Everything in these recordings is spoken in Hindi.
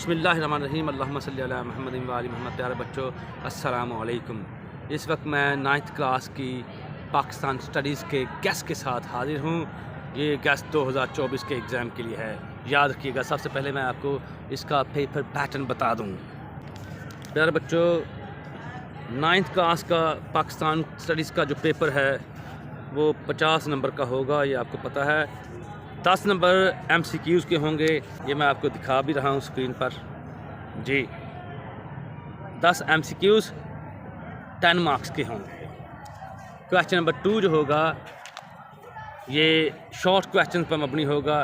बिस्मिल्लाहिर्रहमानिर्रहीम अल्लाहुम्मा सल्ली अला मुहम्मद व आलि मुहम्मद। प्यारे बच्चों, अस्सलामु अलैकुम। इस वक्त मैं 9th क्लास की पाकिस्तान स्टडीज़ के गेस्ट के साथ हाजिर हूँ। ये गेस्ट 2024 के एग्ज़ाम के लिए है, याद रखिएगा। सबसे पहले मैं आपको इसका पेपर पैटर्न बता दूँ। प्यारे बच्चों, 9th क्लास का पाकिस्तान स्टडीज़ का जो पेपर है वो 50 नंबर का होगा, ये आपको पता है। 10 नंबर MCQs के होंगे, ये मैं आपको दिखा भी रहा हूँ स्क्रीन पर जी। 10 MCQs 10 मार्क्स के होंगे। क्वेश्चन नंबर 2 जो होगा ये शॉर्ट क्वेश्चन पर मबनी होगा।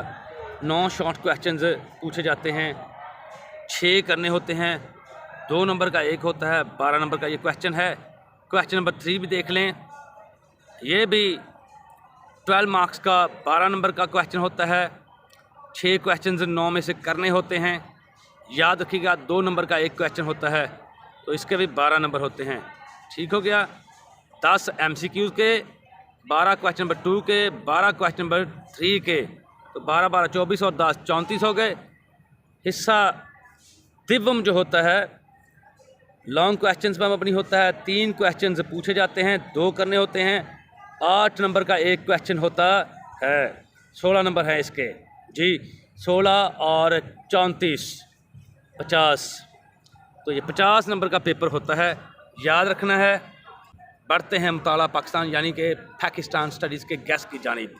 9 शॉर्ट क्वेश्चंस पूछे जाते हैं, 6 करने होते हैं। 2 नंबर का एक होता है, 12 नंबर का ये क्वेश्चन है। क्वेश्चन नंबर 3 भी देख लें, ये भी 12 मार्क्स का 12 नंबर का क्वेश्चन होता है। 6 क्वेश्चंस 9 में से करने होते हैं। याद रखिएगा 2 नंबर का एक क्वेश्चन होता है, तो इसके भी 12 नंबर होते हैं। ठीक हो गया। 10 MCQs के, 12 क्वेश्चन नंबर 2 के, 12 क्वेश्चन नंबर 3 के, तो 12 12 24 और 10 34 हो गए। हिस्सा दिव्यम जो होता है लॉन्ग क्वेश्चंस पर मबनी होता है। 3 क्वेश्चंस पूछे जाते हैं, 2 करने होते हैं। 8 नंबर का एक क्वेश्चन होता है। 16 नंबर है इसके जी। 16 और 34 50, तो ये 50 नंबर का पेपर होता है, याद रखना है। बढ़ते हैं मुताला पाकिस्तान यानी कि पाकिस्तान स्टडीज़ के गेस्ट की जानिब।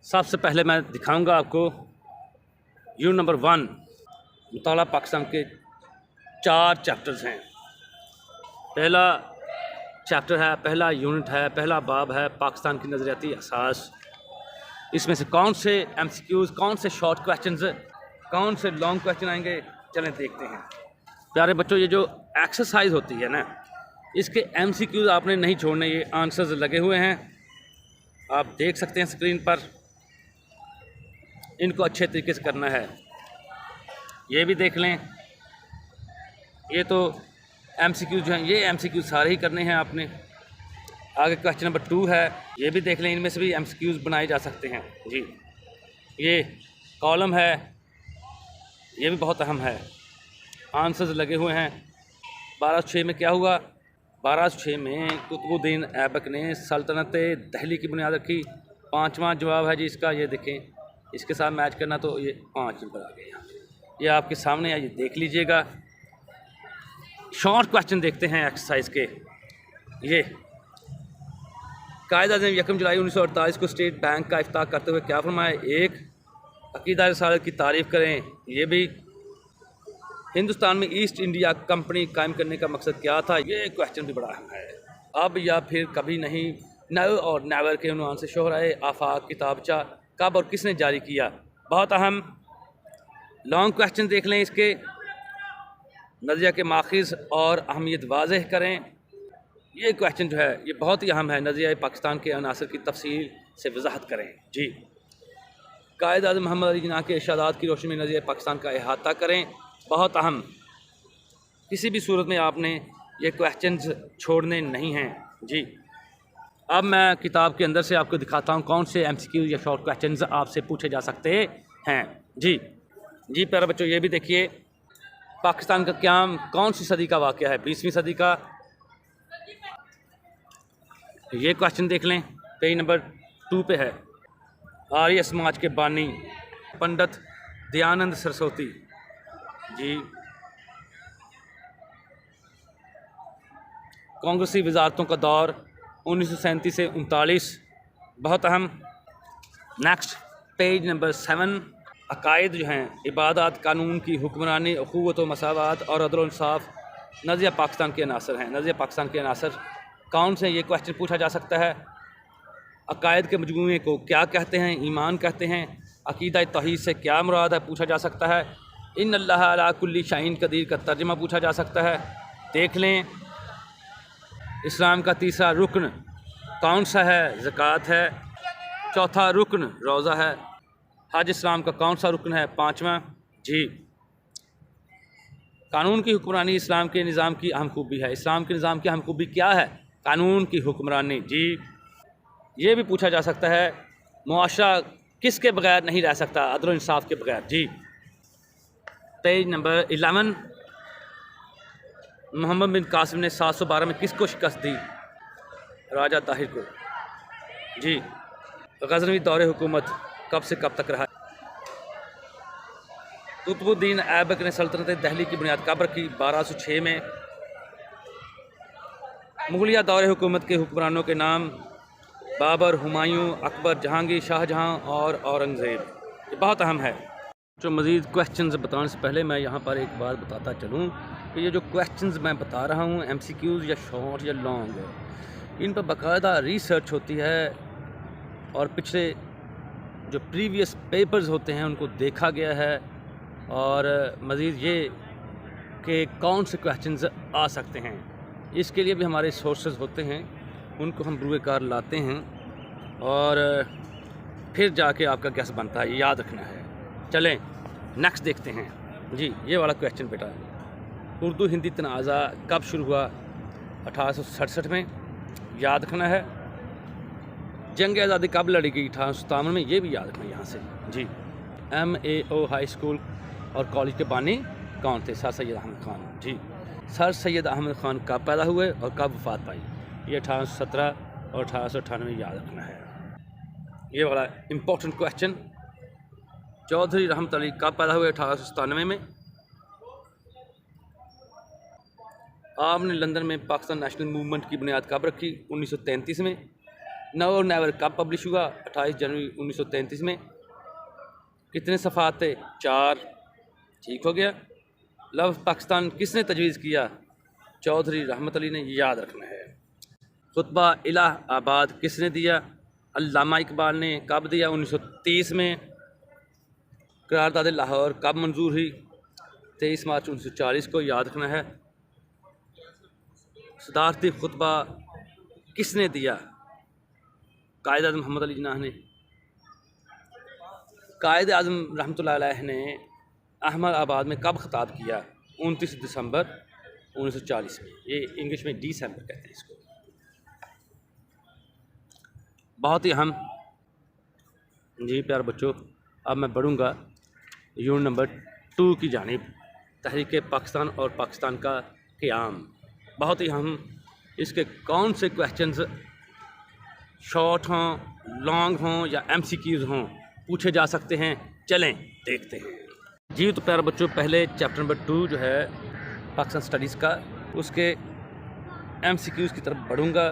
सबसे पहले मैं दिखाऊंगा आपको यूनिट नंबर 1। मुताला पाकिस्तान के 4 चैप्टर्स हैं। पहला चैप्टर है, पहला यूनिट है, पहला बाब है पाकिस्तान की नज़रियाती असास। इसमें से कौन से MCQs, कौन से शॉर्ट क्वेश्चंस, कौन से लॉन्ग क्वेश्चन आएंगे, चलें देखते हैं। प्यारे बच्चों, ये जो एक्सरसाइज होती है ना, इसके MCQs आपने नहीं छोड़ने, ये आंसर्स लगे हुए हैं, आप देख सकते हैं स्क्रीन पर। इनको अच्छे तरीके से करना है। ये भी देख लें, ये तो MCQ जो हैं, ये MCQ सारे ही करने हैं आपने। आगे क्वेश्चन नंबर 2 है, ये भी देख लें, इनमें से भी MCQs बनाए जा सकते हैं जी। ये कॉलम है, ये भी बहुत अहम है, आंसर्स लगे हुए हैं। 1206 में क्या हुआ? 1206 में कुतुबुद्दीन ऐबक ने सल्तनत दिल्ली की बुनियाद रखी। 5वां जवाब है जी इसका, ये देखें, इसके साथ मैच करना, तो ये 5 नंबर आ गए यहाँ। ये आपके सामने है, ये देख लीजिएगा। शॉर्ट क्वेश्चन देखते हैं एक्सरसाइज के। ये कायद-ए-आज़म 1 जुलाई 1948 को स्टेट बैंक का इफ्ताह करते हुए क्या फरमाया? 1 अक़ीदा रिसालत की तारीफ़ करें। ये भी हिंदुस्तान में ईस्ट इंडिया कंपनी कायम करने का मकसद क्या था? ये क्वेश्चन भी बड़ा अहम है। अब या फिर कभी नहीं, नव और नेवर के उन्वान से शोहराए आफाक किताबचा कब और किसने जारी किया? बहुत अहम। लॉन्ग क्वेश्चन देख लें इसके। नज़रिया के माखिज़ और अहमियत वाज़ेह करें। ये क्वेश्चन जो है ये बहुत ही अहम है। नज़रिया पाकिस्तान के अनासर की तफसील से वजाहत करें जी। कायद-ए-आज़म मोहम्मद अली जिन्ना के इरशादात की रोशनी में नज़रिया पाकिस्तान का अहाता करें। बहुत अहम। किसी भी सूरत में आपने ये क्वेश्चंस छोड़ने नहीं हैं जी। अब मैं किताब के अंदर से आपको दिखाता हूँ कौन से MCQ या शॉर्ट क्वेश्चंस आपसे पूछे जा सकते हैं जी। जी प्यारे बच्चों, ये भी देखिए, पाकिस्तान का क़याम कौन सी सदी का वाक़या है? 20वीं सदी का। ये क्वेश्चन देख लें, पेज नंबर 2 पे है। आर्य समाज के बानी पंडित दयानंद सरस्वती जी। कांग्रेसी वजारतों का दौर 1937 से 39, बहुत अहम। Next page number 7। अकायद जो हैं, इबादत, कानून की हुक्मरानी, अखुवत व मसावत और अदल व इंसाफ नज़रिया पाकिस्तान के अनासर हैं। नज़रिया पाकिस्तान के अनासर कौन से? ये क्वेश्चन पूछा जा सकता है। अकायद के मजमूए को क्या कहते हैं? ईमान कहते हैं। अकीदा तौहीद से क्या मुराद है? पूछा जा सकता है। इन अल्लाह अला कुल्ली शाहीन कदीर का तर्जमा पूछा जा सकता है। देख लें। इस्लाम का तीसरा रुकन कौन सा है? ज़कात है। चौथा रुकन रोज़ा है। हज इस्लाम का कौन सा रुकन है? 5वां जी। कानून की हुक्मरानी इस्लाम के निज़ाम की अहम खूबी है। इस्लाम के निज़ाम की अहम खूबी क्या है? कानून की हुक्मरानी जी। ये भी पूछा जा सकता है। मुआशरा किसके बगैर नहीं रह सकता? अदल व इंसाफ के बगैर जी। Page number 11। मोहम्मद बिन कासिम ने 712 में किसको शिकस्त दी? राजा ताहिर को। जी। गजनवी दौरे हुकूमत कब से कब तक रहा? कुतुबुद्दीन ऐबक ने सल्तनत दिल्ली की बुनियाद कब रखी? 1206 में। मुगलिया दौरे हुकूमत के हुक्मरानों के नाम? बाबर, हुमायूं, अकबर, जहांगीर, शाहजहां और औरंगज़ेब। ये बहुत अहम है। जो मज़ीद क्वेश्चंस बताने से पहले मैं यहाँ पर एक बात बताता चलूँ कि ये जो क्वेश्चंस मैं बता रहा हूँ MCQs या शॉर्ट या लॉन्ग, इन पर बाकायदा रिसर्च होती है और पिछले जो प्रीवियस पेपर्स होते हैं उनको देखा गया है, और मज़ीद ये कि कौन से क्वेश्चंस आ सकते हैं इसके लिए भी हमारे सोर्सेज होते हैं, उनको हम बरूए कार लाते हैं और फिर जाके आपका गैस बनता है, याद रखना है। चलें नेक्स्ट देखते हैं। जी, ये वाला क्वेश्चन बेटा, उर्दू हिंदी तनाज़ा कब शुरू हुआ? 1867 में, याद रखना है। जंग आज़ादी कब लड़ी गई? 1857 में, ये भी याद रखना यहाँ से। जी। MAO हाई स्कूल और कॉलेज के बानी कौन थे? सर सैयद अहमद ख़ान। जी। सर सैयद अहमद ख़ान कब पैदा हुए और कब वफ़ात पाई? ये 1817 और 1898 याद रखना है। ये वाला इम्पोर्टेंट क्वेश्चन, चौधरी रहमत अली कब पैदा हुए? 1897 में। आपने लंदन में पाकिस्तान नेशनल मूवमेंट की बुनियाद कब रखी? 1933 में। नेवर नेवर कब पब्लिश हुआ? 28 जनवरी 1933 में। कितने सफ़ात थे? 4। ठीक हो गया। लव पाकिस्तान किसने तजवीज़ किया? चौधरी रहमत अली ने, याद रखना है। खुतबा इलाहाबाद किसने दिया? अल्लामा इकबाल ने। कब दिया? 1930 में। करारदाद लाहौर कब मंजूर हुई? 23 मार्च 1940 को, याद रखना है। सदारती खुतबा किसने दिया? कायद आज़म मोहम्मद अली जिन्नाह ने। कायद आज़म रहमतुल्लाह अलैह ने अहमदाबाद में कब खिताब किया? 29 दिसंबर 1940 में। ये इंग्लिश में डिसम्बर कहते हैं इसको। बहुत ही अहम। जी प्यारे बच्चों, अब मैं बढ़ूँगा यूनिट नंबर 2 की जानिब, तहरीक पाकिस्तान और पाकिस्तान का क़याम। बहुत ही अहम। इसके कौन से क्वेश्चंस शॉर्ट हों, लॉन्ग हों या MCQs हों पूछे जा सकते हैं, चलें देखते हैं। जी तो प्यारे बच्चों, पहले चैप्टर नंबर 2 जो है पाकिस्तान स्टडीज़ का, उसके MCQs की तरफ बढ़ूँगा।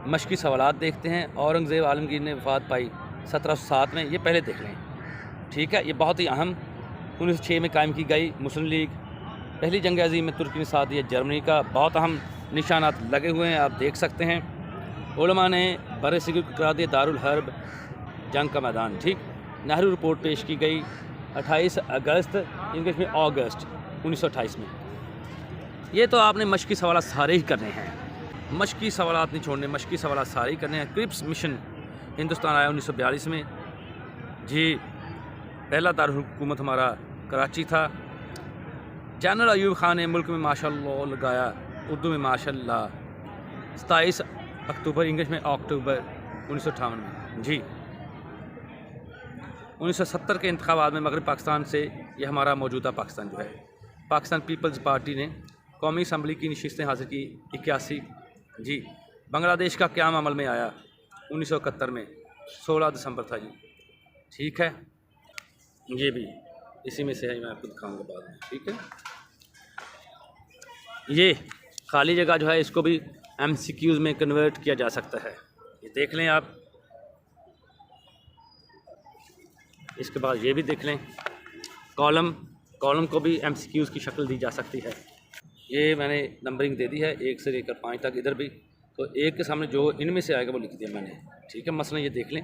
मशक़ी सवालात देखते हैं। औरंगज़ेब आलमगीर ने वफ़ात पाई 1707 में, ये पहले देख लें, ठीक है। ये बहुत ही अहम। 1906 में कायम की गई मुस्लिम लीग। पहली जंग अज़ीम में तुर्की ने साथ दिया जर्मनी का। बहुत अहम निशानात लगे हुए हैं, आप देख सकते हैं। उलमा ने बरसगीर को करार दिया दारुल हर्ब, जंग का मैदान, ठीक। नेहरू रिपोर्ट पेश की गई 28 अगस्त, इंग्लिश में अगस्त 1928 में। ये तो आपने मशक़ी सवाल सारे ही करने हैं, मशक़ी सवालात नहीं छोड़ने, मशक़ी सवाल सारे ही करने हैं। क्रिप्स मिशन हिंदुस्तान आया 1942 में। जी। पहला दारुलहुकूमत हमारा कराची था। जनरल अयूब खान ने मुल्क में माशाअल्लाह लगाया, उर्दू में माशाअल्लाह, 27 अक्टूबर, इंग्लिश में अक्टूबर 1958 में। जी। 1970 के इंतखाबात में मगरब पाकिस्तान से, ये हमारा मौजूदा पाकिस्तान जो है, पाकिस्तान पीपल्स पार्टी ने कौमी असम्बली की नशिस्तें हासिल की 81। जी। बांग्लादेश का क़याम अमल में आया 1971 में, 16 दिसंबर था जी, ठीक है। ये भी इसी में से है, मैं आपको दिखाऊंगा बाद में, ठीक है। ये खाली जगह जो है इसको भी MCQs में कन्वर्ट किया जा सकता है, ये देख लें आप। इसके बाद ये भी देख लें, कॉलम को भी MCQs की शक्ल दी जा सकती है। ये मैंने नंबरिंग दे दी है 1 से लेकर 5 तक, इधर भी तो 1 के सामने जो इनमें से आएगा वो लिख दिया मैंने, ठीक है। मसलन ये देख लें,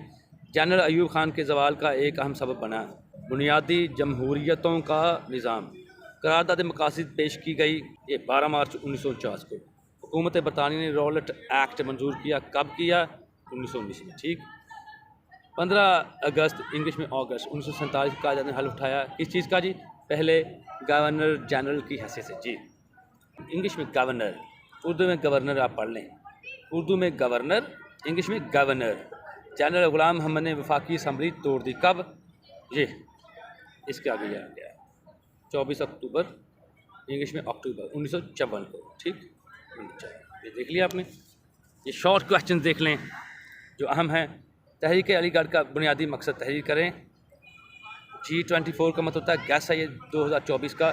जनरल अयूब खान के ज़वाल का एक अहम सबब बना बुनियादी जमहूरियतों का निज़ाम। करारदाद मकासिद पेश की गई, ये 12 मार्च 1949 को। हुकूमत बरतानिया ने रॉलेट एक्ट मंजूर किया, कब किया? 1919 में, ठीक। 15 अगस्त, इंग्लिश में अगस्त 1947 का ने हल्फ उठाया, किस चीज़ का जी? पहले गवर्नर जनरल की हैसियत से, जी। इंग्लिश में गवर्नर, उर्दू में गवर्नर, आप पढ़ लें। उर्दू में गवर्नर, इंग्लिश में गवर्नर। जनरल गुलाम मोहम्मद ने वफाकी असम्बली तोड़ दी, कब? ये इसके आगे आ गया 24 अक्टूबर, इंग्लिश में अक्टूबर 1954 को। ठीक, ये देख लिया आपने। ये शॉर्ट क्वेश्चन देख लें जो अहम है। तहरीक अलीगढ़ का बुनियादी मकसद तहरीर करें। G24 का मतलब होता है गैस है ये 2024 का।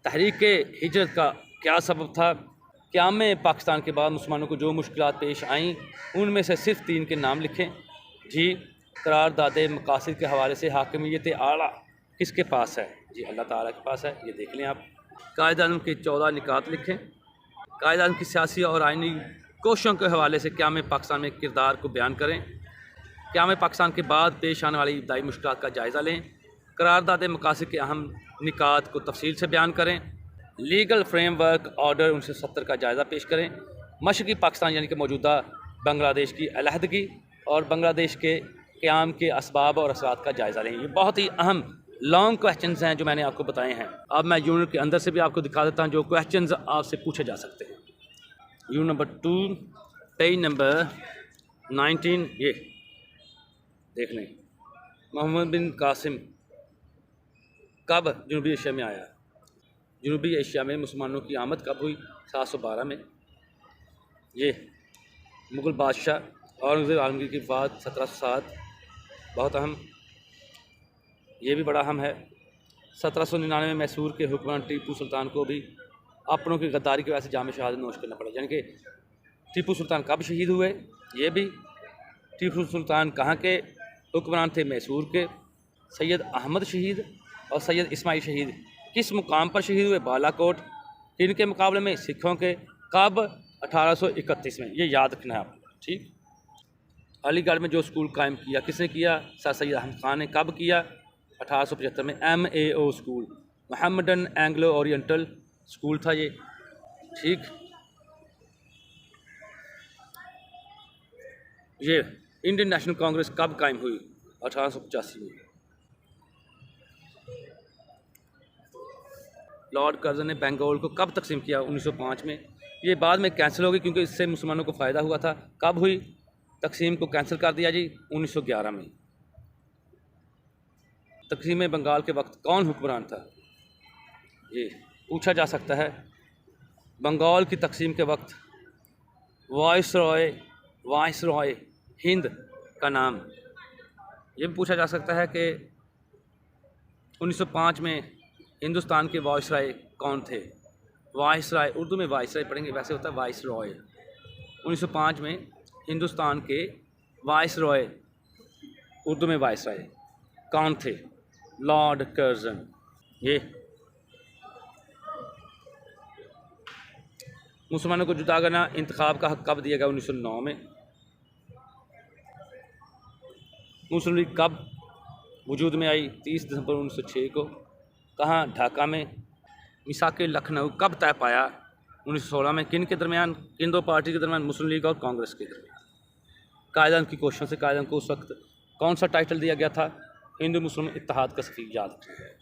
तहरीक हिजरत का क्या सबब था? क़याम पाकिस्तान के बाद मुसलमानों को जो मुश्किलात पेश आईं उनमें से सिर्फ 3 के नाम लिखें। जी, करारदाद मकासद के हवाले से हाकिमियत आला किसके पास है? जी, अल्लाह ताला के पास है। ये देख लें आप। कायद-ए-आज़म के 14 निकात लिखें। कायद-ए-आज़म की सियासी और आइनी कोशिशों के हवाले से क़याम पाकिस्तान में किरदार को बयान करें। क़याम पाकिस्तान के बाद पेश आने वाली इब्तदाई मुश्किलात का जायज़ा लें। करारदाद मकासद के अहम निकात को तफसील से बयान करें। लीगल फ्रेमवर्क ऑर्डर 1970 का जायज़ा पेश करें। मशरक़ी पाकिस्तान यानी कि मौजूदा बांग्लादेश की अलहदगी और बांग्लादेश के क़याम के असबाब और असरात का जायज़ा लें। ये बहुत ही अहम लॉन्ग क्वेश्चंस हैं जो मैंने आपको बताए हैं। अब मैं यूनिट के अंदर से भी आपको दिखा देता हूँ जो क्वेश्चंस आपसे पूछे जा सकते हैं। यूनिट नंबर 2, पेज नंबर 19, ये देख लें। मोहम्मद बिन कासिम कब जनूबी एशिया में आया? जनूबी एशिया में मुसलमानों की आमद कब हुई? 712 में। ये मुग़ल बादशाह औरंगज़ेब आलमगीर की वफ़ात 1707, बहुत अहम। ये भी बड़ा अहम है। 1799 में मैसूर के हुक्मरान टीपू सुल्तान को भी अपनों की गद्दारी की वजह से जाम शहादत नोश करना पड़ा। यानी कि टीपू सुल्तान कब शहीद हुए? ये भी। टीपू सुल्तान कहाँ के हुक्मरान थे? मैसूर के। सैयद अहमद शहीद और सैयद इस्माइल शहीद किस मुकाम पर शहीद हुए? बालाकोट। किन के मुकाबले में? सिखों के। कब? 1831 में। ये याद रखना है आपको। ठीक। अलीगढ़ में जो स्कूल कायम किया किसने किया? सर सैयद अहमद खान ने। कब किया? 1875 में। MAO school, Mohammedan Anglo oriental school था ये। ठीक। ये इंडियन नेशनल कांग्रेस कब कायम हुई? 1885 में। लॉर्ड कर्जन ने बंगाल को कब तकसीम किया? 1905 में। ये बाद में कैंसिल हो गई क्योंकि इससे मुसलमानों को फ़ायदा हुआ था। कब हुई? तकसीम को कैंसिल कर दिया जी 1911 में। तकसीम बंगाल के वक्त कौन हुक्मरान था? ये पूछा जा सकता है। बंगाल की तकसीम के वक्त वाइसरॉय हिंद का नाम। ये भी पूछा जा सकता है कि 1905 में हिंदुस्तान के वाइसरॉय कौन थे? वाइसरॉय, उर्दू में वाइसरॉय पढ़ेंगे, वैसे होता है वाइसरॉय। 1905 में हिंदुस्तान के वाइसरॉय, उर्दू में वाइसरॉय कौन थे? Lord Curzon. ये मुसलमानों को जुदा करना इंतखाब का हक कब दिया गया? 1909 में। मुस्लिम लीग कब वजूद में आई? 30 दिसंबर 1906 को। कहाँ? ढाका में। मिसाके लखनऊ कब तय पाया? 1916 में। किन के दरमियान? किन दो पार्टी के दरमियान? मुस्लिम लीग और कांग्रेस के दरमियान। कायद-ए-आज़म की कोशिशों से कायद-ए-आज़म को उस वक्त कौन सा टाइटल दिया गया था? हिंदू मुस्लिम इत्तेहाद का सफ़ीर। याद रखना है।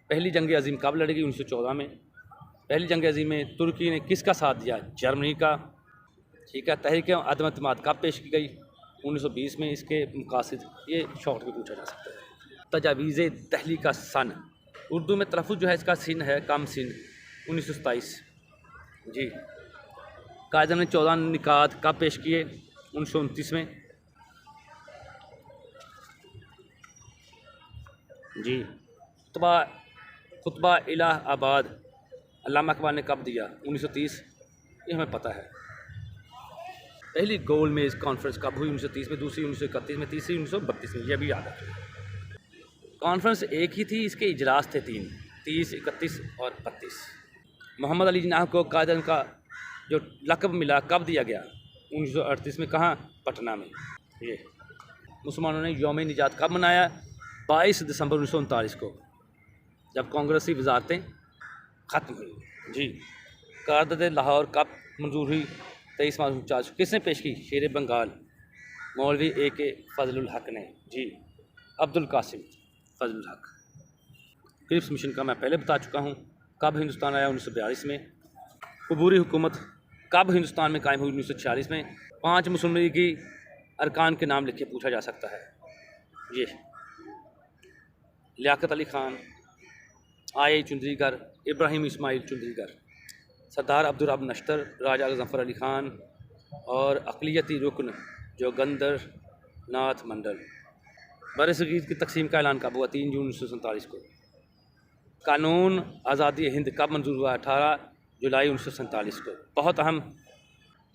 पहली जंग अज़ीम कब लड़ी गई? 1914 में। पहली जंग अज़ीम में तुर्की ने किसका साथ दिया? जर्मनी का। ठीक है। तहरीक अदम एतमाद कब पेश की गई? 1920 में। इसके मकासद ये शॉर्ट में पूछा जा सकता है। तजावीज़ दहली का सन, उर्दू में तलफ़ुज़ जो है इसका सिन है, कम सिन। 1927 जी। कायद-ए-आज़म ने 14 निकात कब पेश किए? 1929 में जी। खुतबा इलाहाबाद अल्लामा इकबाल ने कब दिया? 1930। ये हमें पता है। पहली गोल मेज़ कॉन्फ्रेंस कब हुई? 1930 में। दूसरी 1931 में। तीसरी 1932 में। यह भी याद रखें। कॉन्फ्रेंस एक ही थी, इसके इजलास थे 3, 30, 31 और 32। मोहम्मद अली जिन्नाह को कायद-ए-आज़म का जो लक़ब मिला कब दिया गया? 1938 में। कहाँ? पटना में। ये मुसलमानों ने यौम निजात कब मनाया? 22 दिसंबर 1939 को, जब कांग्रेसी वजारतें ख़त्म हुई जी। करारदाद लाहौर कब मंजूर हुई? 23 मार्च 1949। किसने पेश की? शेर बंगाल मौलवी A.K. फजलुल हक ने जी। अब्दुल कासिम फजलुल हक। क्रिप्स मिशन का मैं पहले बता चुका हूँ। कब हिंदुस्तान आया? 1942 में। अबूरी हुकूमत कब हिंदुस्तान में कायम हुई? 1946 में। 5 मुस्लिम लीग की अरकान के नाम लिखे, पूछा जा सकता है। ये लियाकत अली ख़ान, आई चुंदरीगर, इब्राहिम इस्माइल चुंदरीगर, सरदार अब्दुल रब नश्तर, राजा ज़फ़र अली ख़ान और अक़लियती रुकन जोगिंदर नाथ मंडल। बरसगीर की तकसीम का ऐलान कब हुआ? 3 जून 1947 को। कानून आज़ादी हिंद कब मंजूर हुआ? 18 जुलाई 1947 को। बहुत अहम,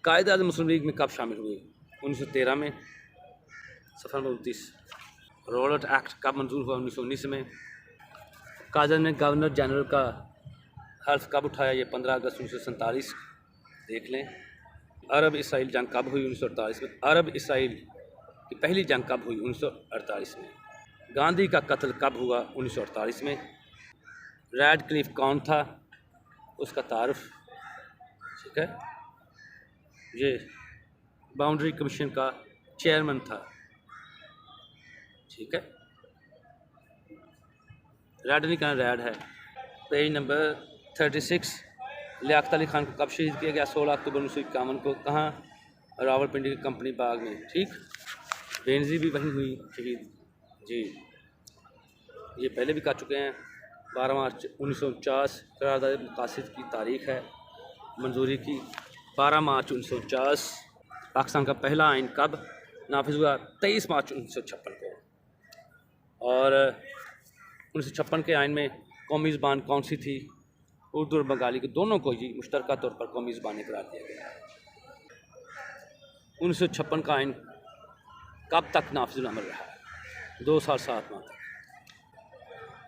कायदे-ए-आज़म मुस्लिम लीग में कब शामिल हुए? 1913 में। सफ़र नंबर 29। रोलट एक्ट कब मंजूर हुआ? 1919 में। कादर ने गवर्नर जनरल का हल्फ कब उठाया? ये 15 अगस्त 1947। देख लें। अरब इसराइल जंग कब हुई? 1948 में। अरब इसराइल की पहली जंग कब हुई? 1948 में। गांधी का कत्ल कब हुआ? 1948 में। रेड क्लिफ कौन था? उसका तारुफ, ठीक है, ये बाउंड्री कमीशन का चेयरमैन था, ठीक है। रेड नहीं कहना, रेड है। Page number 36। लियाकत अली खान को कब शहीद किया गया? 16 अक्टूबर 1951 को। कहाँ? रावलपिंडी के कंपनी बाग में, ठीक। बेनज़ी भी वहीं हुई शहीद जी, ये पहले भी कर चुके हैं। 12 मार्च 1949 करारदाद मकासिद की तारीख है मंजूरी की, 12 मार्च 1949। पाकिस्तान का पहला आइन कब नाफिज हुआ? 23 मार्च 1956 को। और 1956 के आइन में कौमी ज़बान कौन सी थी? उर्दू और बंगाली को दोनों को ही मुश्तरका तौर पर कौमी ज़बानें करार दिया गया है। 1956 का आइन कब तक नाफिज़ुल अमल रहा? 2 साल 7 माह तक।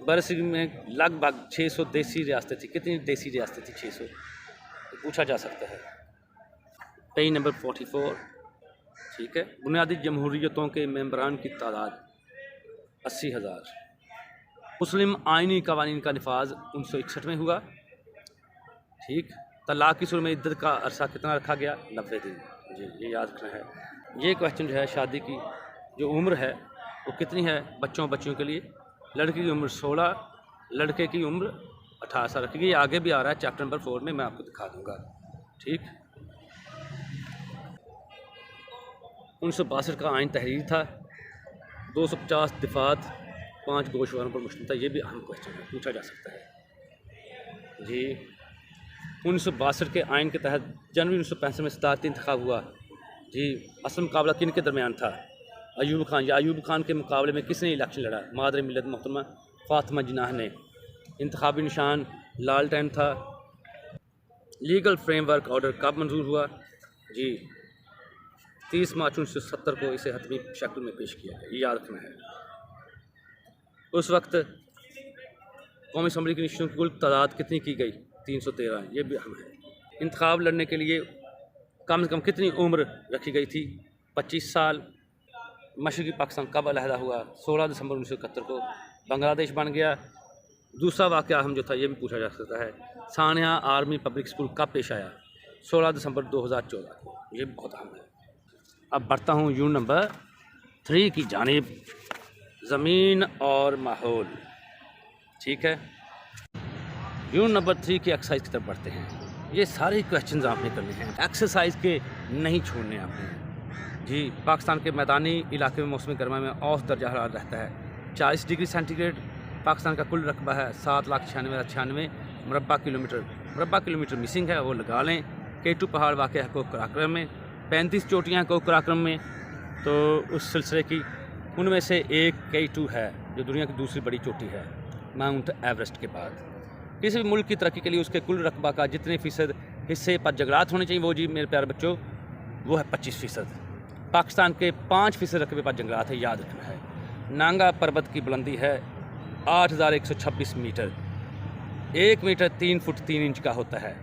बरसगीर में लगभग 600 देसी रियासतें थी। कितनी देसी रियासतें थी? 600, तो पूछा जा सकता है। पेज नंबर 44, ठीक है। बुनियादी जमहूरियतों के मेंबरान की तादाद 80,000। मुस्लिम आइनी कवानीन का नफाज 1961 में हुआ, ठीक। तलाक की सूरत में इद्दत का अरसा कितना रखा गया? 90 दिन। जी, ये याद रखना है। ये क्वेश्चन जो है, शादी की जो उम्र है वो कितनी है बच्चों के लिए? लड़की की उम्र 16, लड़के की उम्र 18 साल रखी गई। ये आगे भी आ रहा है चैप्टर नंबर 4 में, मैं आपको दिखा दूंगा, ठीक। 1962 का आइन तहरीर था, 250 दिफात, 5 गोशवारों पर मुश्तमिल था। ये भी अहम क्वेश्चन है, पूछा जा सकता है जी। 1962 के आइन के तहत जनवरी 1965 में सदारती इंतखाब हुआ जी। असल मुकाबला किन के दरमियान था? अयूब खान। या अयूब खान के मुकाबले में किसने इलेक्शन लड़ा? मादर मिल्लत मोहतरमा फातिमा जिनाह ने। इंतखाबी निशान लालटेन था। लीगल फ्रेमवर्क ऑर्डर कब मंजूर हुआ? जी, 30 मार्च 1970 को इसे हतमी शक्ल में पेश किया गया। ये याद रखना है। उस वक्त कौमी असम्बली की निश्चितों की कुल तादाद कितनी की गई? 313। ये भी अहम है। इंतखाब लड़ने के लिए कम से कम कितनी उम्र रखी गई थी? 25 साल। मशरक़ी पाकिस्तान कब अलहदा हुआ? 16 दिसंबर 1971 को। बांग्लादेश बन गया। दूसरा वाक़या अहम जो था, ये भी पूछा जा सकता है। सानिया आर्मी पब्लिक स्कूल कब पेश आया? 16 दिसंबर 2014 को। ये भी बहुत अहम है। अब बढ़ता हूँ यूनिट नंबर 3 की जानिब, ज़मीन और माहौल, ठीक है। यूनिट नंबर 3 की एक्सरसाइज की तरफ बढ़ते हैं। ये सारे क्वेश्चंस आपने करने हैं, एक्सरसाइज के नहीं छोड़ने आपने जी। पाकिस्तान के मैदानी इलाके में मौसम गर्मा में औसत दर्जा हरारत रहता है 40 डिग्री सेंटीग्रेड। पाकिस्तान का कुल रकबा है 7,96,96 मुरबा किलोमीटर मिसिंग है, वो लगा लें। K2 पहाड़ वाक़ है कोक कराक्रम में। 35 चोटियाँ कोक कराक्रम में, तो उस सिलसिले की उनमें से एक K2 है जो दुनिया की दूसरी बड़ी चोटी है माउंट एवरेस्ट के बाद। किसी भी मुल्क की तरक्की के लिए उसके कुल रकबा का जितने फ़ीसद हिस्से पर जंगलात होने चाहिए, वो जी मेरे प्यारे बच्चों वो है 25%। पाकिस्तान के 5% रकबे पर जंगलात है, याद रखना है। नांगा पर्वत की बुलंदी है 8,126 मीटर। 1 मीटर 3 फुट 3 इंच का होता है।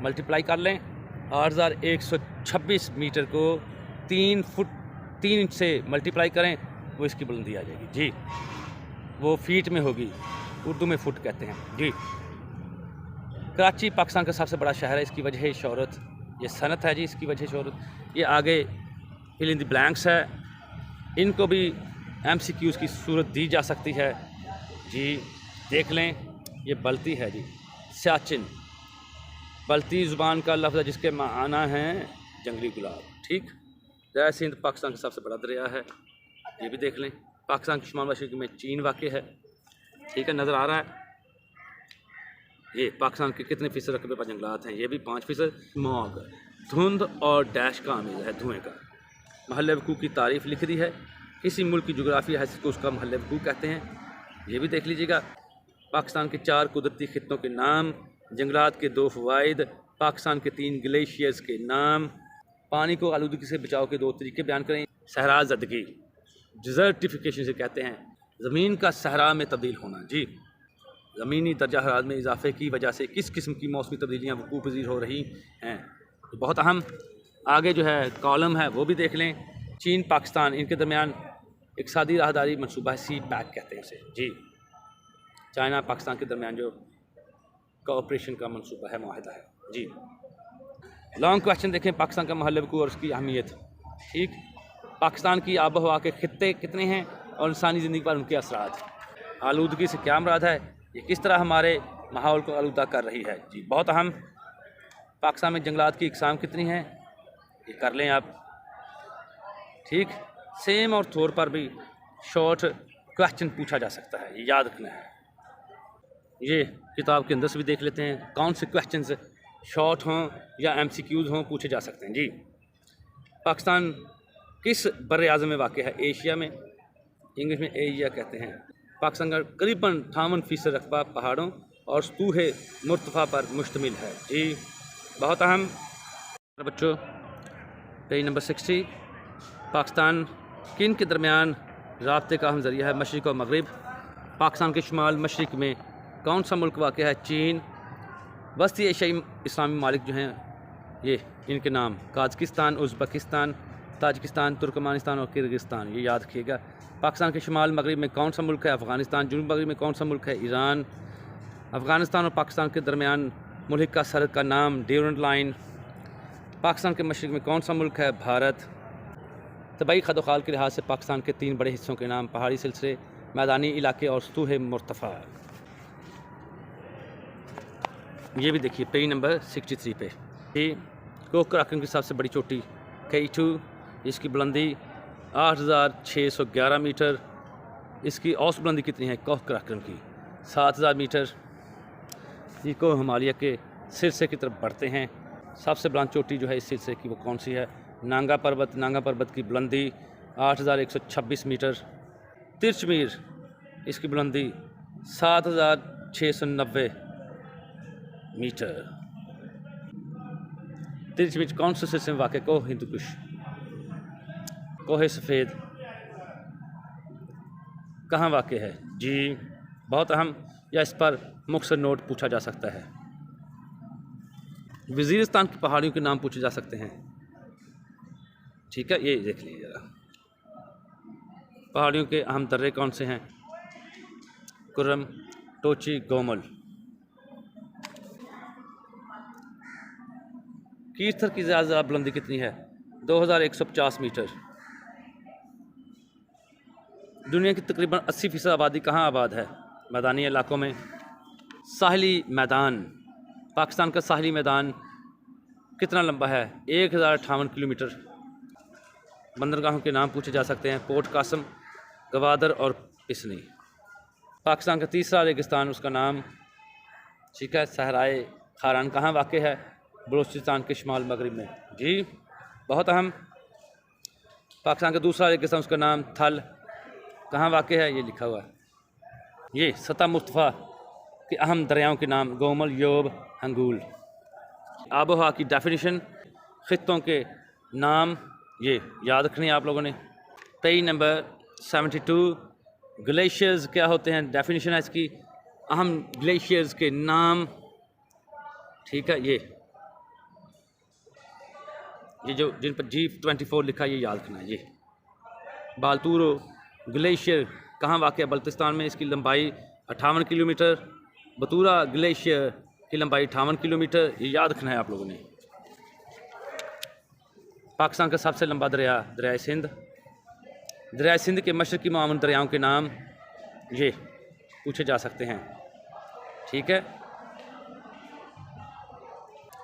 मल्टीप्लाई कर लें, 8,126 मीटर को 3 फुट 3 इंच से मल्टीप्लाई करें, वो इसकी बुलंदी आ जाएगी जी। वो फीट में होगी, उर्दू में फुट कहते हैं जी। कराची पाकिस्तान का सबसे बड़ा शहर है, इसकी वजह शोहरत ये सनत है जी, इसकी वजह शोहरत। ये आगे फिल इन द ब्लैंक्स है, इनको भी MCQs की सूरत दी जा सकती है जी। देख लें, ये बल्ती है जी, सियाचिन। बल्ती ज़ुबान का लफ्ज़ है जिसके माना हैं जंगली गुलाब, ठीक। दरिया सिंध पाकिस्तान का सबसे बड़ा दरिया है, ये भी देख लें। पाकिस्तान के शुमाल मशरिक़ में चीन वाक़ है, ठीक है, नज़र आ रहा है। ये पाकिस्तान के कितने फ़ीसद रकबे पर जंगलात हैं? ये भी 5%। स्मॉग, धुंध और डैश का आमेज़ है, धुएँ का। महल वक़ूअ की तारीफ़ लिख दी है। किसी मुल्क की जोग्राफी हैसियत को उसका महल वक़ूअ कहते हैं, ये भी देख लीजिएगा। पाकिस्तान के 4 कुदरती खित्तों के नाम, जंगलात के 2 फ़वाइद, पाकिस्तान के 3 ग्लेशियर्स के नाम, पानी को आलूदगी से बचाव के 2 तरीके बयान करें। सहरा ज़दगी, डिज़र्टिफिकेशन से कहते हैं ज़मीन का सहरा में तब्दील होना। जी, ज़मीनी दर्जा हरारत में इजाफे की वजह से किस किस्म की मौसमी तब्दीलियाँ वक़ूअ पज़ीर हो रही हैं, तो बहुत अहम। आगे जो है कॉलम है वो भी देख लें। चीन पाकिस्तान इनके दरमियान इक़्तिसादी राहदारी मनसूबा है, सी पैक कहते हैं उसे। जी, चाइना पाकिस्तान के दरमियान जो कोऑपरेशन का मनसूबा है, मुआहदा है। जी, लॉन्ग क्वेश्चन देखें, पाकिस्तान का महल वक़ूअ और उसकी अहमियत। ठीक, पाकिस्तान की आब हवा के खित्ते कितने हैं और इंसानी ज़िंदगी पर उनके असरात। आलूदगी से क्या मुराद है, ये किस तरह हमारे माहौल को आलूदा कर रही है। जी, बहुत अहम। पाकिस्तान में जंगलात की इकसाम कितनी हैं, ये कर लें आप। ठीक, सेम और तौर पर भी शॉर्ट क्वेश्चन पूछा जा सकता है, ये याद रखना है। ये किताब के अंदर से भी देख लेते हैं कौन से क्वेश्चंस शॉर्ट हों या MCQs हों पूछे जा सकते हैं। जी, पाकिस्तान किस बर्र आज़म में वाक़ है? एशिया में, इंग्लिश में एशिया कहते हैं। पाकिस्तान का करीबन 58% रकबा पहाड़ों और सतूह मुर्तफ़ा पर मुश्तमिल है। जी, बहुत अहम। बच्चों, पेज नंबर 60, पाकिस्तान किन के दरमियान राब्ते का अहम ज़रिया है? मशरिक़ और मगरिब। पाकिस्तान के शुमाल मशरिक़ में कौन सा मुल्क वाक़ है? चीन। वस्ती एशियाई इस्लामी ममालिक जो हैं, ये इनके नाम काज़किस्तान, उज़्बेकिस्तान, ताजिकिस्तान, तुर्कमानिस्तान और किर्गिस्तान, ये याद रखिएगा। पाकिस्तान के शुमाल मगरिब में कौन सा मुल्क है? अफ़गानिस्तान। जनूब मगरिब में कौन सा मुल्क है? ईरान। अफ़गानिस्तान और पाकिस्तान के दरमियान मुल्हिका सरहद का नाम ड्यूरेंट लाइन। पाकिस्तान के मशरिक़ में कौन सा मुल्क है? भारत। तबाई खदोखाल के लिहाज से पाकिस्तान के 3 बड़े हिस्सों के नाम, पहाड़ी सिलसिले, मैदानी इलाके और सतूह मुर्तफ़ा। ये भी देखिए पेज नंबर 63 पे। ये कोह कराकरम की सबसे बड़ी चोटी K2, इसकी बुलंदी 8611 मीटर। इसकी औसत बुलंदी कितनी है कोह कराकरम की? 7000 मीटर। ये कोह हिमालय के सिलसिले की तरफ बढ़ते हैं। सबसे बुलंद चोटी जो है इस सिलसिले की वो कौन सी है? नांगा पर्वत। नांगा पर्वत की बुलंदी 8126 मीटर। तिरचमीर, इसकी बुलंदी 7690 मीटर। तिरचमीर कौन से सिलसिले में वाक़? कोह हिंदुकुश। कोह सफ़ेद कहाँ वाक़ है? जी, बहुत अहम, या इस पर मुख्तसर नोट पूछा जा सकता है। वज़ीरिस्तान की पहाड़ियों के नाम पूछे जा सकते हैं। ठीक है, ये देख लीजिए ज़रा। पहाड़ियों के अहम दर्रे कौन से हैं? कुर्रम, टोची, गोमल। कीर्थर की ज़्यादा बुलंदी कितनी है? 2150 मीटर। दुनिया की तकरीबन 80% आबादी कहाँ आबाद है? मैदानी इलाकों में। साहली मैदान, पाकिस्तान का साहली मैदान कितना लंबा है? 1058 किलोमीटर। बंदरगाहों के नाम पूछे जा सकते हैं। पोर्ट कासम, गवादर और पिसनी। पाकिस्तान का तीसरा रेगिस्तान, उसका नाम, ठीक है, सहराए खारान कहाँ वाक़ है? बलूचिस्तान के शुमाल मगरिब में। जी, बहुत अहम। पाकिस्तान का दूसरा रेगिस्तान, उसका नाम थल, कहाँ वाक़ है? ये लिखा हुआ है। ये सतह मुर्तफ़ा के अहम दरियाओं के नाम, गोमल, योब, हंगूल। आबोहवा की डेफिनेशन, ख़ित्तों के नाम, ये याद रखनी है आप लोगों ने। पेज नंबर 72, ग्लेशियर्स क्या होते हैं? डेफिनेशन है इसकी, अहम ग्लेशियर्स के नाम। ठीक है, ये जो जिन पर G24 लिखा है, ये याद रखना है। ये बाल्तूरो ग्लेशियर कहाँ वाक़ है? बल्तिस्तान में। इसकी लंबाई 58 किलोमीटर। बतूरा ग्लेशियर की लंबाई 58 किलोमीटर, ये याद रखना है आप लोगों ने। पाकिस्तान का सबसे लंबा दरिया, दरिया सिंध। दरिया सिंध के मशरक़ी मामून दरियाओं के नाम, ये पूछे जा सकते हैं। ठीक है,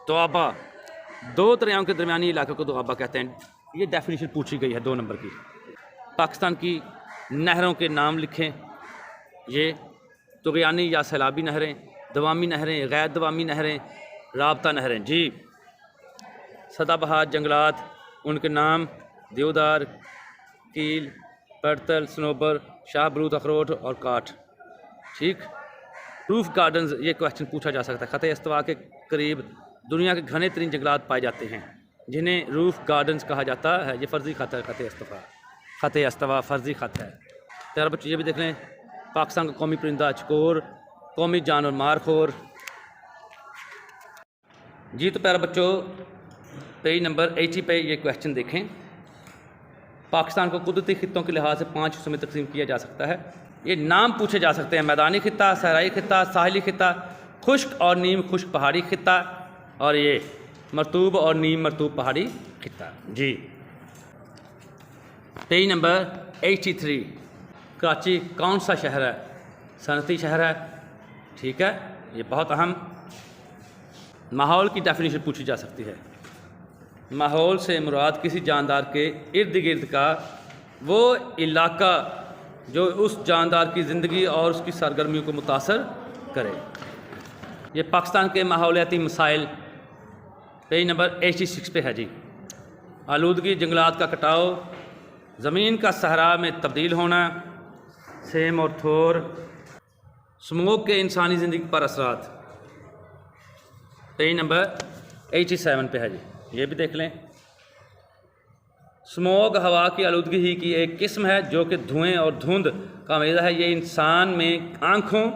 दोआबा, 2 दरियाओं के दरमियानी इलाके को दोआबा कहते हैं। ये डेफिनेशन पूछी गई है 2 नंबर की। पाकिस्तान की नहरों के नाम लिखें। ये तुग़यानी या सैलाबी नहरें, दवामी नहरें, गैर दवामी नहरें, राबता नहरें। जी, सदाबहार जंगलात, उनके नाम देवदार, कील, पड़तल, सनोबर, शाहबरूद, अखरोट और काठ। ठीक। रूफ गार्डन्स, ये क्वेश्चन पूछा जा सकता है। ख़त इस्तवा के करीब दुनिया के घने तरीन जंगलात पाए जाते हैं जिन्हें रूफ गार्डन्स कहा जाता है। ये फ़र्ज़ी ख़त है, ख़त इस्तवा फ़र्ज़ी ख़त है। प्यारे बच्चों, ये भी देख लें, पाकिस्तान का कौमी परिंदा चकोर, कौमी जानवर मारखोर। जी तो प्यारे बच्चों, पेज नंबर 80 पे ये क्वेश्चन देखें। पाकिस्तान को कुदरती खित्तों के लिहाज से 5 हिस्सों में तकसीम किया जा सकता है। ये नाम पूछे जा सकते हैं: मैदानी खित्ता, सहराई खित्ता, साहिली खित्ता, खुश्क और नीम खुश्क पहाड़ी खित्ता, और ये मरतूब और नीम मरतूब पहाड़ी खित्ता। जी, पेज नंबर 83, कराची कौन सा शहर है? सनती शहर है। ठीक है, ये बहुत अहम। माहौल की डेफिनेशन पूछी जा सकती है। माहौल से मुराद किसी जानदार के इर्द गिर्द का वो इलाका जो उस जानदार की ज़िंदगी और उसकी सरगर्मियों को मुतासर करे। ये पाकिस्तान के माहौलियाती मसाइल पेज नंबर 86 पे है। जी, आलूदगी, जंगलात का कटाव, ज़मीन का सहरा में तब्दील होना, सेम और थोर, स्मोक के इंसानी ज़िंदगी पर असरात, पेज नंबर 87 पे है। जी, ये भी देख लें। स्मोक हवा की आलूदगी ही की एक किस्म है जो कि धुएं और धुंध का मेज़ा है। ये इंसान में आँखों,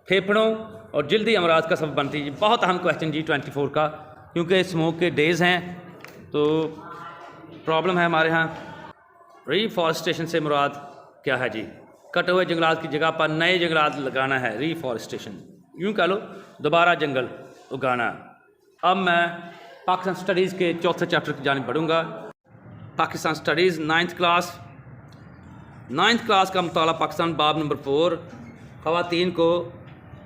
फेफड़ों और जल्दी अमराज का सबब बनती है। बहुत अहम क्वेश्चन जी 24 का, क्योंकि स्मोक के डेज़ हैं तो प्रॉब्लम है हमारे यहाँ। रीफॉरेस्टेशन से मुराद क्या है? जी, कटे हुए जंगलात की जगह पर नए जंगलात लगाना है, रीफॉरेस्टेशन। यूँ कह लो, दोबारा जंगल उगाना। अब मैं पाकिस्तान स्टडीज़ के चौथे चैप्टर की जानिब बढ़ूँगा। पाकिस्तान स्टडीज़ 9th क्लास का मुताला पाकिस्तान, बाब नंबर 4, ख़वातीन को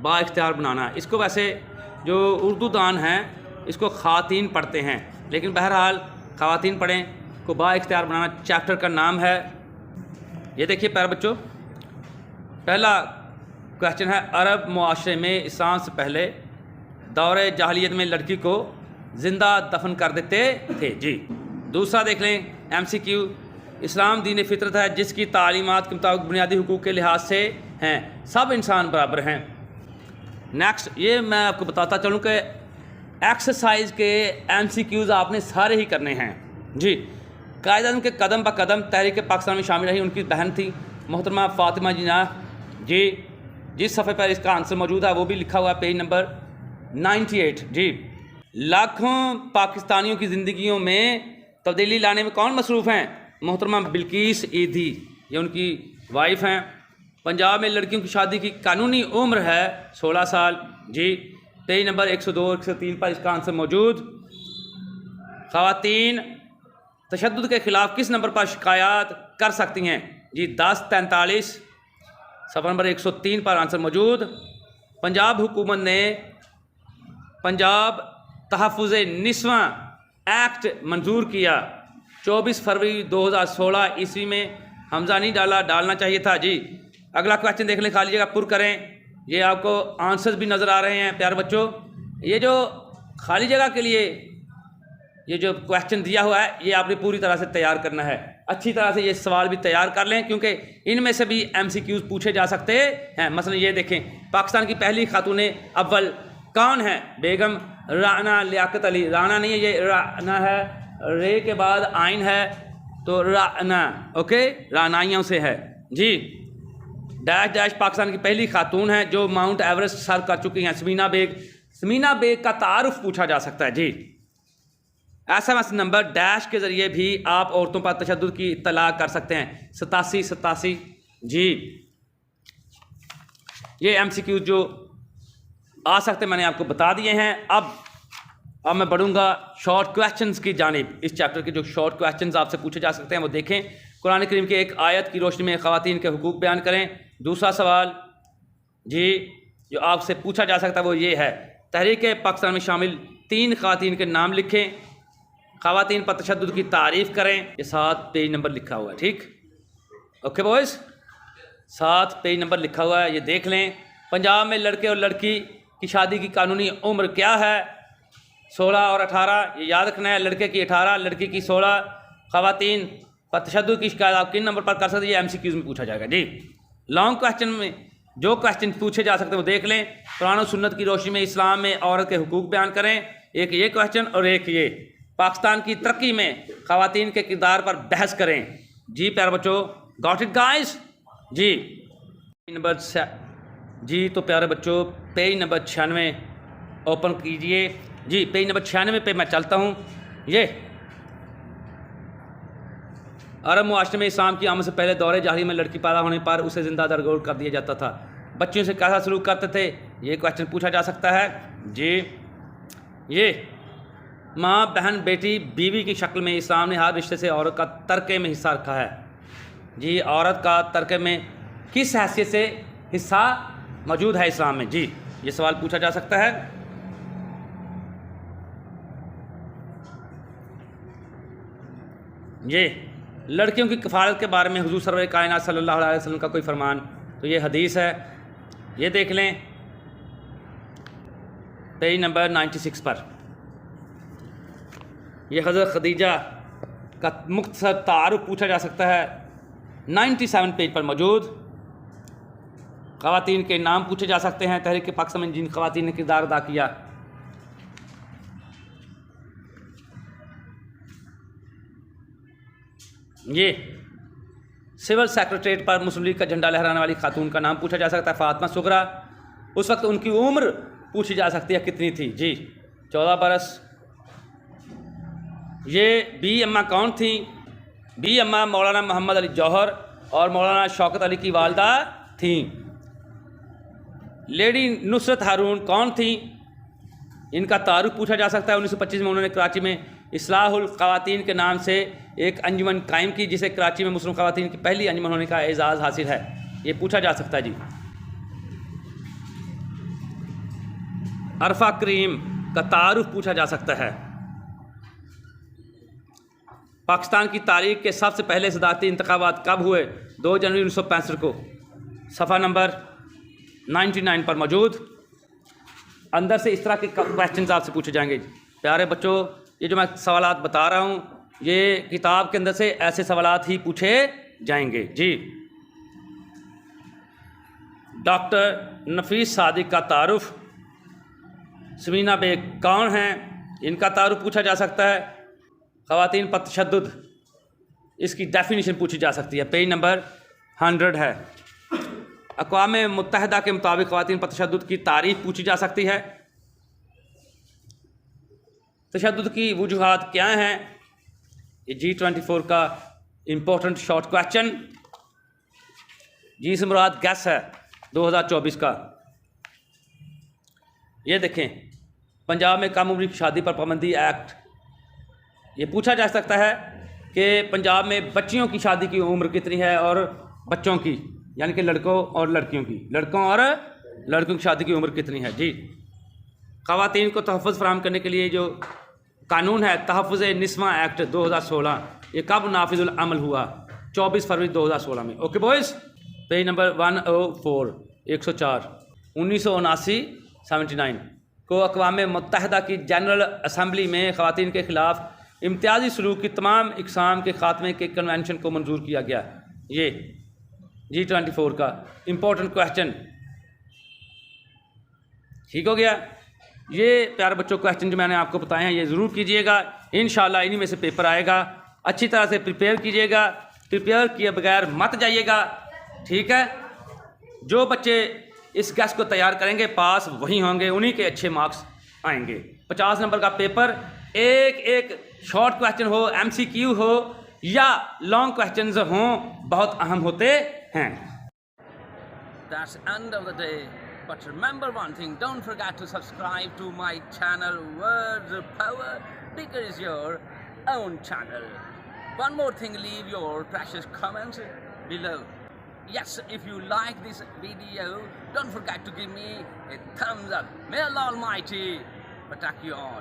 बाइख्तियार बनाना। इसको वैसे जो उर्दू दान हैं इसको ख़वातीन पढ़ते हैं, लेकिन बहरहाल ख़वातीन पढ़ें, को बाइख्तियार बनाना चैप्टर का नाम है। ये देखिए प्यारे बच्चों, पहला क्वेश्चन है, अरब मुआशरे में इस्लाम से पहले दौरे जाहलियत में लड़की को ज़िंदा दफन कर देते थे। जी, दूसरा देख लें, MCQ, इस्लाम दीन फितरत है जिसकी तालीमात के मुताबिक बुनियादी हुकूक के लिहाज से हैं, सब इंसान बराबर हैं। नेक्स्ट, ये मैं आपको बताता चलूँ कि एक्सरसाइज के MCQs आपने सारे ही करने हैं। जी, कायद-ए-आज़म के कदम ब कदम तहरीक पाकिस्तान में शामिल रही उनकी बहन थी मोहतरमा फ़ातिमा जिन्ना। जी, जिस सफ़े पर इसका आंसर मौजूद है वो भी लिखा हुआ है, पेज नंबर 98। जी, लाखों पाकिस्तानियों की ज़िंदगियों में तब्दीली लाने में कौन मसरूफ़ हैं? मोहतरमा बिल्किस ईदी, ये उनकी वाइफ हैं। पंजाब में लड़कियों की शादी की कानूनी उम्र है 16 साल। जी, पेज नंबर 102-103 पर इसका आंसर मौजूद। ख़वातीन तशद्दुद के ख़िलाफ़ किस नंबर पर शिकायत कर सकती हैं? जी, 1043, सफ़र नंबर 103 पर आंसर मौजूद। पंजाब हुकूमत ने पंजाब तहफ़्फ़ुज़ निस्वां एक्ट मंजूर किया 24 फरवरी 2016 ईस्वी में। हमजा नहीं डालना चाहिए था। जी, अगला क्वेश्चन देख लें, खाली जगह पुर करें। ये आपको आंसर्स भी नज़र आ रहे हैं प्यारे बच्चों। ये जो खाली जगह के लिए ये जो क्वेश्चन दिया हुआ है ये आपने पूरी तरह से तैयार करना है। अच्छी तरह से ये सवाल भी तैयार कर लें, क्योंकि इनमें से भी MCQs पूछे जा सकते हैं। मसलन ये देखें, पाकिस्तान की पहली खातून अव्वल कौन है? बेगम राना लियाकत अली। राना नहीं है, ये राना है, रे के बाद आइन है तो राना, ओके, रानाइयों से है। जी, डैश डैश पाकिस्तान की पहली खातून है जो माउंट एवरेस्ट सर कर चुकी हैं, समीना बेग। समीना बेग का तारुफ पूछा जा सकता है। जी, SMS नंबर डैश के ज़रिए भी आप औरतों पर तशद्दुद की इत्तला कर सकते हैं, 8787। जी, ये MCQ जो आ सकते मैंने आपको बता दिए हैं। अब मैं बढ़ूंगा शॉर्ट क्वेश्चंस की जानिब। इस चैप्टर के जो शॉर्ट क्वेश्चंस आपसे पूछे जा सकते हैं वो देखें। कुरान करीम के एक आयत की रोशनी में ख़वातीन के हुकूक बयान करें। दूसरा सवाल जी जो आपसे पूछा जा सकता है वो ये है, तहरीक पाकिस्तान में शामिल 3 ख़वातीन के नाम लिखें, ख़वातीन पर तशद्दुद की तारीफ़ करें। ये 7 पेज नंबर लिखा हुआ है, ठीक, ओके बॉयज़, 7 पेज नंबर लिखा हुआ है, ये देख लें। पंजाब में लड़के और लड़की की शादी की कानूनी उम्र क्या है? 16 और 18, ये याद रखना है। लड़के की 18, लड़की की 16। ख़वातीन पर तशद्दुद की शिकायत आप किन नंबर पर कर सकते हैं? ये MCQs में पूछा जाएगा जी। लॉन्ग क्वेश्चन में जो क्वेश्चन पूछे जा सकते हैं वो देख लें। कुरान और सुन्नत की रोशनी में इस्लाम में औरत के हुकूक बयान करें। एक ये क्वेश्चन और एक ये पाकिस्तान की तरक्की में ख़वातीन के किरदार पर बहस करें। जी प्यारे बच्चों, गॉट इट गाइस? जी नंबर जी तो प्यारे बच्चों पेज नंबर 96 ओपन कीजिए जी। पेज नंबर 96 पे मैं चलता हूँ। ये अरब मुआशरे में इस्लाम की आमद से पहले दौरे जाहिली में लड़की पैदा होने पर उसे जिंदा दरगोर कर दिया जाता था। बच्चियों से कैसा सलूक करते थे? ये क्वेश्चन पूछा जा सकता है जी। ये माँ, बहन, बेटी, बीवी की शक्ल में इस्लाम ने हर रिश्ते से औरत का तर्के में हिस्सा रखा है जी। औरत का तर्के में किस हैसियत से हिस्सा मौजूद है इस्लाम में? जी ये सवाल पूछा जा सकता है। ये लड़कियों की कफ़ालत के बारे में हुज़ूर सरवर कायनात सल्लल्लाहु अलैहि वसल्लम का कोई फरमान? तो ये हदीस है, ये देख लें पेज नंबर 96 पर। यह हज़रत खदीजा का मुख्तसर तारुफ पूछा जा सकता है 97 पेज पर मौजूद। ख़वातीन के नाम पूछे जा सकते हैं तहरीक पाकिस्तान में जिन ख़वातीन ने किरदार अदा किया। ये सिविल सेक्रेटरीट पर मुस्लिम लीग का झंडा लहराने वाली खातून का नाम पूछा जा सकता है फातिमा सुगरा। उस वक्त उनकी उम्र पूछी जा सकती है कितनी थी? जी 14 बरस। ये बी अम्मा कौन थी? बी अम्मा मौलाना मोहम्मद अली जौहर और मौलाना शौकत अली की वालदा थी। लेडी नुसरत हारून कौन थी? इनका तारुफ पूछा जा सकता है। 1925 में उन्होंने कराची में इस्लाहुल ख़वातीन के नाम से एक अंजुमन कायम की, जिसे कराची में मुस्लिम ख़वातीन की पहली अंजुमन होने का एजाज़ हासिल है। ये पूछा जा सकता है जी। अरफा करीम का तारुफ पूछा जा सकता है। पाकिस्तान की तारीख के सबसे पहले सदारती इंतखाबात कब हुए? 2 जनवरी 1965 को। सफ़ा नंबर 99 पर मौजूद। अंदर से इस तरह के क्वेश्चन आपसे पूछे जाएंगे। प्यारे बच्चों, ये जो मैं सवालात बता रहा हूँ ये किताब के अंदर से ऐसे सवालात ही पूछे जाएंगे जी। डॉक्टर नफीस सादिक का तारुफ। समीना बेग कौन हैं? इनका तारुफ पूछा जा सकता है। ख़वातीन पर तशद्दुद, इसकी डेफिनेशन पूछी जा सकती है। पेज नंबर 100 है। अक़वाम मुत्तहिदा के मुताबिक ख़वातीन पर तशद्दुद की तारीफ़ पूछी जा सकती है। तशद्दुद की वजूहात क्या हैं? ये G24 का इम्पोर्टेंट शॉर्ट क्वेश्चन। जी से मुराद गैस है 2024 का। ये देखें, पंजाब में कम उम्र की शादी पर पाबंदी एक्ट। ये पूछा जा सकता है कि पंजाब में बच्चियों की शादी की उम्र कितनी है और बच्चों की यानी कि लड़कों और लड़कियों की, लड़कों और लड़कियों की शादी की उम्र कितनी है जी। ख़वातीन को तहफ़्फ़ुज़ फराहम करने के लिए जो कानून है तहफ़्फ़ुज़ निस्वा एक्ट 2016, ये कब नाफिज़ुल अमल हुआ? 24 फरवरी 2016 में। Okay boys. पेज नंबर 104 1979 79 को अक़वाम मुत्तहिदा की जनरल असम्बली में ख़वातीन के ख़िलाफ़ इम्तियाज़ी सलूक की तमाम इक़साम के ख़ात्मे के कन्वेंशन को मंजूर किया गया। ये G24 का इम्पोर्टेंट क्वेश्चन ठीक हो गया। ये प्यारे बच्चों क्वेश्चन जो मैंने आपको बताए हैं ये ज़रूर कीजिएगा। इंशाल्लाह इन्हीं में से पेपर आएगा। अच्छी तरह से प्रिपेयर कीजिएगा, प्रिपेयर किए बगैर मत जाइएगा, ठीक है। जो बच्चे इस गैस को तैयार करेंगे पास वही होंगे, उन्हीं के अच्छे मार्क्स आएंगे। 50 नंबर का पेपर, एक एक शॉर्ट क्वेश्चन हो, MCQ हो या लॉन्ग क्वेश्चंस हों, बहुत अहम होते हैं। That's end of the day. But remember one thing, don't forget to subscribe to my channel. Words of Power, bigger is your own channel. One more thing, leave your precious comments below. Yes, if you like this video, don't forget to give me a thumbs up. May Allah Almighty protect you all.